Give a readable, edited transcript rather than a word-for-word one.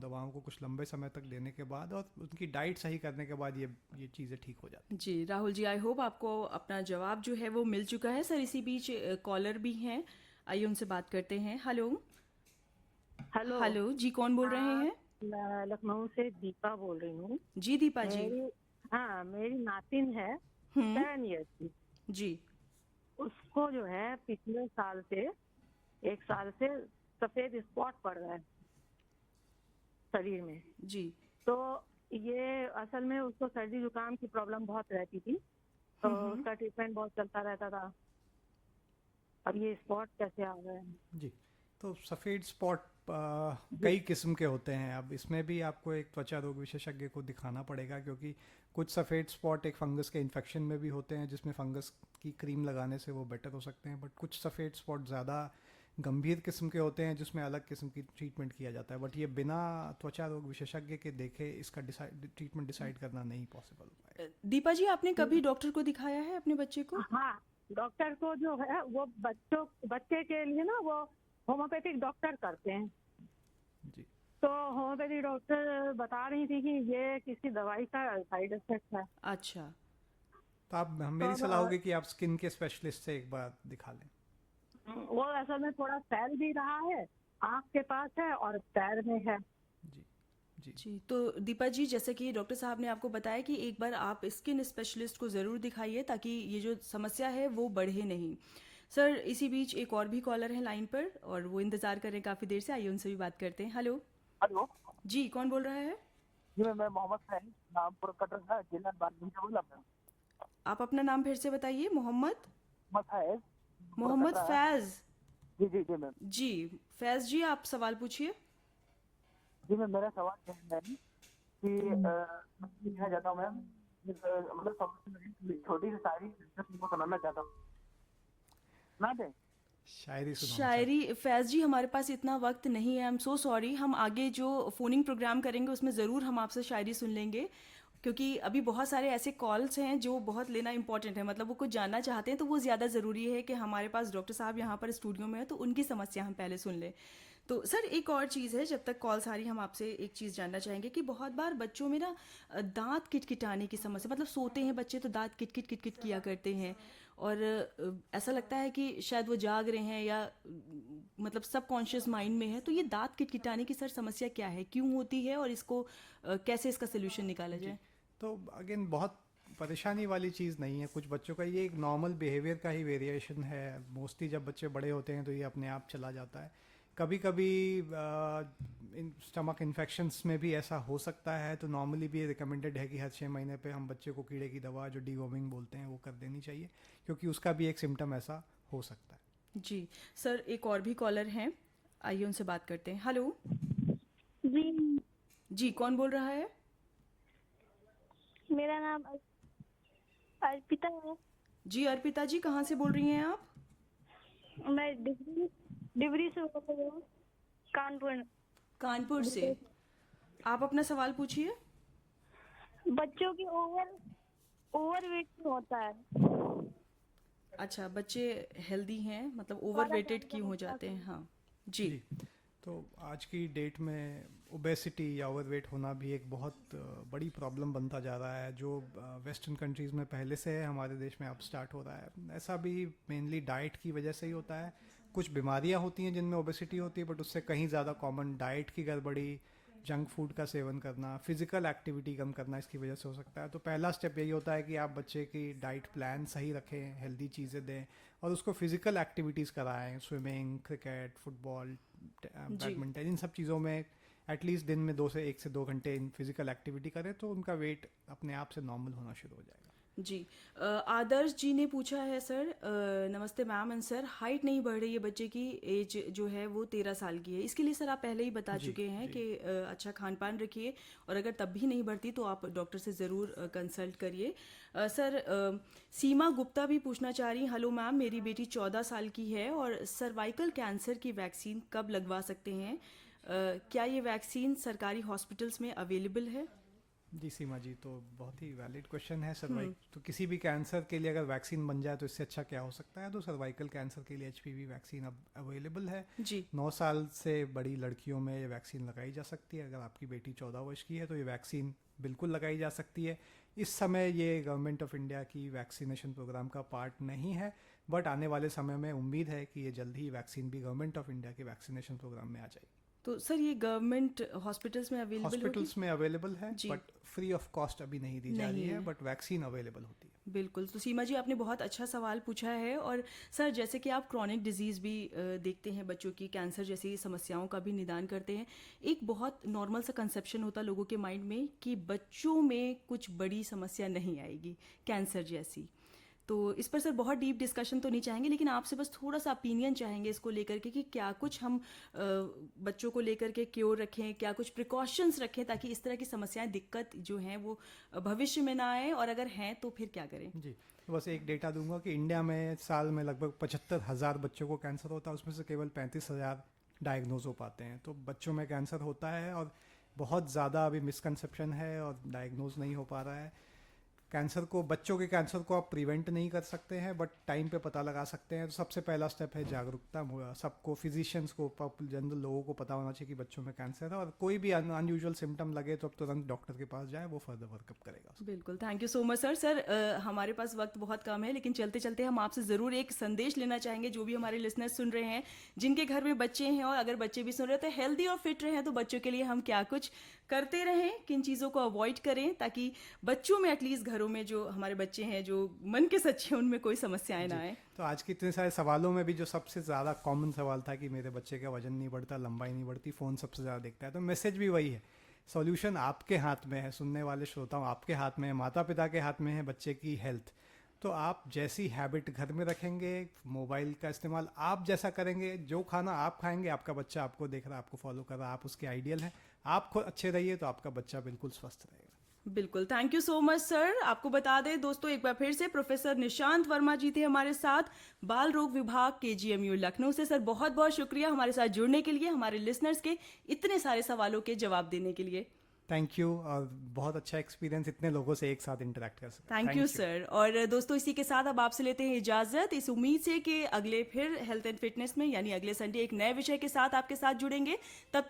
दवाओं को कुछ लंबे समय तक लेने के बाद और उनकी डाइट सही करने के बाद ये चीज़ें ठीक हो जाती जी राहुल जी, आई होप आपको अपना जवाब जो है वो मिल चुका है। सर इसी बीच कॉलर भी हैं, आइए उनसे बात करते हैं। हेलो। हेलो। हेलो जी, कौन बोल रहे हाँ, हैं? मैं लखनऊ से दीपा बोल रही हूँ। जी दीपा जी। मेरी हाँ, मेरी नातिन है हम्म। 10 ईयर की। जी। उसको जो है पिछले साल से 1 साल से सफेद स्पॉट पड़ रहा है शरीर में। जी। तो ये असल में उसको सर्दी जुकाम की प्रॉब्लम बहुत रहती थी, तो हम्म। उसका ट्रीटमेंट बहुत चलता रहता था। अब ये स्पॉट कैसे आ गए हैं? है। जी। तो सफ़ेद स्पॉट जी। कई किस्म के होते हैं। अब इसमें भी आपको एक त्वचा रोग विशेषज्ञ को दिखाना पड़ेगा, क्योंकि कुछ सफ़ेद स्पॉट एक फंगस के इन्फेक्शन में भी होते हैं जिसमें फंगस की क्रीम लगाने से वो बेटर हो सकते हैं, बट कुछ सफ़ेद स्पॉट ज़्यादा गंभीर किस्म के होते हैं जिसमें अलग किस्म की ट्रीटमेंट किया जाता है, बट ये बिना त्वचा रोग विशेषज्ञ के देखे इसका ट्रीटमेंट डिसाइड करना नहीं पॉसिबल हो पाएगा। दीपा जी, आपने कभी डॉक्टर को दिखाया है अपने बच्चे को? हाँ, डॉक्टर को जो है वो बच्चे के लिए ना वो होम्योपैथिक डॉक्टर करते हैं। जी। तो होम्योपैथिक डॉक्टर बता रही थी कि ये किसी दवाई का साइड इफेक्ट है। अच्छा। तो आप तो मेरी अब सलाह होगी कि आप स्किन के स्पेशलिस्ट से एक बार दिखा लें। वो असल में थोड़ा फैल भी रहा है, आँख के पास है और पैर में है। जी। जी। जी, तो दीपा जी, जैसे कि डॉक्टर साहब ने आपको बताया कि एक बार आप स्किन स्पेशलिस्ट को ज़रूर दिखाइए ताकि ये जो समस्या है वो बढ़े नहीं। सर इसी बीच एक और भी कॉलर है लाइन पर और वो इंतज़ार कर रहे हैं काफ़ी देर से, आइए उनसे भी बात करते हैं। हेलो। हेलो जी, कौन बोल रहा है? जी, मैं मोहम्मद फैज, नामपुर कटरा जिला बारहवीं से बोला। मैं आप अपना नाम फिर से बताइए। मोहम्मद? मोहम्मद फैज, नामपुर मोहम्मद कटरा है। फैज़। जी जी जी मैम। जी। फैज़ जी, आप सवाल पूछिए। जी मैम, मेरा सवाल है मैम कि मैं पूछना चाहता हूँ मैम, मतलब सबसे मेरी छोटी सी शायरी को सुनाना चाहता हूँ। सुना दें? शायरी सुनाना चाहते शायरी? फैज़ जी, हमारे पास इतना वक्त नहीं है, आई एम सो सॉरी। हम आगे जो फ़ोनिंग प्रोग्राम करेंगे उसमें ज़रूर हम आपसे शायरी सुन लेंगे, क्योंकि अभी बहुत सारे ऐसे कॉल्स हैं जो बहुत लेना इंपॉर्टेंट है, मतलब वो कुछ जानना चाहते हैं, तो वो ज़्यादा ज़रूरी है कि हमारे पास डॉक्टर साहब यहाँ पर स्टूडियो में है तो उनकी समस्या हम पहले सुन लें। तो सर एक और चीज़ है, जब तक कॉल सारी, हम आपसे एक चीज़ जानना चाहेंगे कि बहुत बार बच्चों में ना दांत किटकिटाने की समस्या, मतलब सोते हैं बच्चे तो दांत किटकिट किटकिट किया करते हैं और ऐसा लगता है कि शायद वो जाग रहे हैं या मतलब सबकॉन्शियस माइंड में है। तो ये दांत किटकिटाने की सर समस्या क्या है, क्यों होती है और इसको कैसे इसका सोल्यूशन निकाला हैं। जी। जाए? तो अगेन बहुत परेशानी वाली चीज़ नहीं है, कुछ बच्चों का ये एक नॉर्मल बिहेवियर का ही वेरिएशन है। मोस्टली जब बच्चे बड़े होते हैं तो ये अपने आप चला जाता है। कभी कभी स्टमक इन्फेक्शंस में भी ऐसा हो सकता है, तो नॉर्मली भी रिकमेंडेड है कि हर 6 महीने पे हम बच्चे को कीड़े की दवा जो डीवॉर्मिंग बोलते हैं वो कर देनी चाहिए, क्योंकि उसका भी एक सिम्टम ऐसा हो सकता है। जी। सर एक और भी कॉलर हैं, आइए उनसे बात करते हैं। हेलो। जी, जी, कौन बोल रहा है? मेरा नाम अर्पिता है। जी अर्पिता जी, कहाँ से बोल रही हैं आप? मैं डिग्री डिग्री से बोल रही हूँ, कानपुर। कानपुर से। आप अपना सवाल पूछिए। बच्चों की ओवर वेट होता है। अच्छा, बच्चे हेल्दी हैं मतलब ओवर हमारा वेटेड जानना क्यों हो बच्चा जाते को। हैं? हाँ जी। जी। तो आज की डेट में ओबेसिटी या ओवरवेट होना भी एक बहुत बड़ी प्रॉब्लम बनता जा रहा है, जो वेस्टर्न कंट्रीज़ में पहले से है, हमारे देश में अब स्टार्ट हो रहा है। ऐसा भी मेनली डाइट की वजह से ही होता है। कुछ बीमारियां होती हैं जिनमें ओबेसिटी होती है, बट उससे कहीं ज़्यादा कॉमन डाइट की गड़बड़ी, जंक फूड का सेवन करना, फिजिकल एक्टिविटी कम करना, इसकी वजह से हो सकता है। तो पहला स्टेप यही होता है कि आप बच्चे की डाइट प्लान सही रखें, हेल्दी चीज़ें दें और उसको फिजिकल एक्टिविटीज़ कराएं, स्विमिंग, क्रिकेट, फुटबॉल, जी। बैडमिंटन, इन सब चीज़ों में एटलीस्ट दिन में 2 से 1 से 2 घंटे इन फिजिकल एक्टिविटी करें तो उनका वेट अपने आप से नॉर्मल होना शुरू हो जाएगा। जी। आदर्श जी ने पूछा है सर, नमस्ते मैम एंड सर, हाइट नहीं बढ़ रही है बच्चे की, एज जो है वो 13 साल की है, इसके लिए सर आप पहले ही बता जी। चुके हैं जी। कि अच्छा खान पान रखिए और अगर तब भी नहीं बढ़ती तो आप डॉक्टर से ज़रूर कंसल्ट करिए। सर सीमा गुप्ता भी पूछना चाह रही हैं, हेलो मैम, मेरी बेटी 14 साल की है और सर्वाइकल कैंसर की वैक्सीन कब लगवा सकते हैं? क्या ये वैक्सीन सरकारी हॉस्पिटल्स में अवेलेबल है? जी सीमा जी, तो बहुत ही वैलिड क्वेश्चन है। तो किसी भी कैंसर के लिए अगर वैक्सीन बन जाए तो इससे अच्छा क्या हो सकता है? तो सर्वाइकल कैंसर के लिए एचपीवी वैक्सीन अब अवेलेबल है। जी 9 साल से बड़ी लड़कियों में ये वैक्सीन लगाई जा सकती है। अगर आपकी बेटी 14 वर्ष की है तो ये वैक्सीन बिल्कुल लगाई जा सकती है। इस समय ये गवर्नमेंट ऑफ इंडिया की वैक्सीनेशन प्रोग्राम का पार्ट नहीं है, बट आने वाले समय में उम्मीद है कि ये जल्द ही वैक्सीन भी गवर्नमेंट ऑफ इंडिया के वैक्सीनेशन प्रोग्राम में आ जाएगी। तो सर ये गवर्नमेंट हॉस्पिटल्स में अवेलेबल होगी? हॉस्पिटल्स में अवेलेबल है, जी। बट फ्री ऑफ कॉस्ट अभी नहीं दी जा नहीं रही है, है। बट वैक्सीन अवेलेबल होती है। बिल्कुल। तो सीमा जी आपने बहुत अच्छा सवाल पूछा है। और सर जैसे कि आप क्रॉनिक डिजीज़ भी देखते हैं, बच्चों की कैंसर जैसी समस्याओं का भी निदान करते हैं। एक बहुत नॉर्मल सा कंसेप्शन होता है लोगों के माइंड में कि बच्चों में कुछ बड़ी समस्या नहीं आएगी कैंसर जैसी। तो इस पर सर बहुत डीप डिस्कशन तो नहीं चाहेंगे, लेकिन आपसे बस थोड़ा सा ओपिनियन चाहेंगे इसको लेकर के कि क्या कुछ हम बच्चों को लेकर के क्योर रखें, क्या कुछ प्रिकॉशंस रखें ताकि इस तरह की समस्याएं, दिक्कत जो हैं वो भविष्य में ना आए, और अगर हैं तो फिर क्या करें? जी, तो बस एक डेटा दूंगा कि इंडिया में साल में लगभग 75,000 बच्चों को कैंसर होता है, उसमें से केवल 35,000 डायग्नोज हो पाते हैं। तो बच्चों में कैंसर होता है और बहुत ज़्यादा अभी मिसकंसेप्शन है और डायग्नोज नहीं हो पा रहा है। कैंसर को, बच्चों के कैंसर को आप प्रिवेंट नहीं कर सकते हैं, बट टाइम पे पता लगा सकते हैं। तो सबसे पहला स्टेप है जागरूकता। सबको, फिजिशियंस को, जनरल लोगों को पता होना चाहिए कि बच्चों में कैंसर है, और कोई भी अनयूजुअल सिम्टम लगे तो अब तुरंत डॉक्टर के पास जाए, वो फर्दर वर्कअप करेगा। बिल्कुल, thank you so much sir. हमारे पास वक्त बहुत कम है, लेकिन चलते चलते हम आपसे ज़रूर एक संदेश लेना चाहेंगे, जो भी हमारे लिसनर्स सुन रहे हैं, जिनके घर में बच्चे हैं, और अगर बच्चे भी सुन रहे हैं तो हेल्दी और फिट रहें। तो बच्चों के लिए हम क्या कुछ करते रहें, किन चीज़ों को अवॉइड करें ताकि बच्चों में, एटलीस्ट घरों में जो हमारे बच्चे हैं जो मन के सच्चे हैं, उनमें कोई समस्याएं ना आए। तो आज के इतने सारे सवालों में भी जो सबसे ज़्यादा कॉमन सवाल था कि मेरे बच्चे का वजन नहीं बढ़ता, लंबाई नहीं बढ़ती, फ़ोन सबसे ज़्यादा देखता है, तो मैसेज भी वही है। सॉल्यूशन आपके हाथ में है, सुनने वाले श्रोताओं, आपके हाथ में है, माता पिता के हाथ में है बच्चे की हेल्थ। तो आप जैसी हैबिट घर में रखेंगे, मोबाइल का इस्तेमाल आप जैसा करेंगे, जो खाना आप खाएंगे, आपका बच्चा आपको देख रहा है, आपको फॉलो कर रहा है, आप उसके आइडियल हैं, आप खुद अच्छे रहिए तो आपका बच्चा बिल्कुल स्वस्थ रहेगा। बिल्कुल, thank you so much sir. आपको बता दें दोस्तों, एक बार फिर से प्रोफेसर निशांत वर्मा जी थे हमारे साथ, बाल रोग विभाग KGMU लखनऊ से। सर बहुत बहुत शुक्रिया हमारे साथ जुड़ने के लिए, हमारे लिसनर्स के इतने सारे सवालों के जवाब देने के लिए। थैंक यू, और बहुत अच्छा एक्सपीरियंस इतने लोगों से एक साथ इंटरेक्ट कर सकते। Thank you sir. और दोस्तों इसी के साथ अब आपसे लेते हैं इजाजत, इस उम्मीद से कि अगले फिर हेल्थ एंड फिटनेस में, यानी अगले संडे एक नए विषय के साथ आपके साथ जुड़ेंगे। तब तक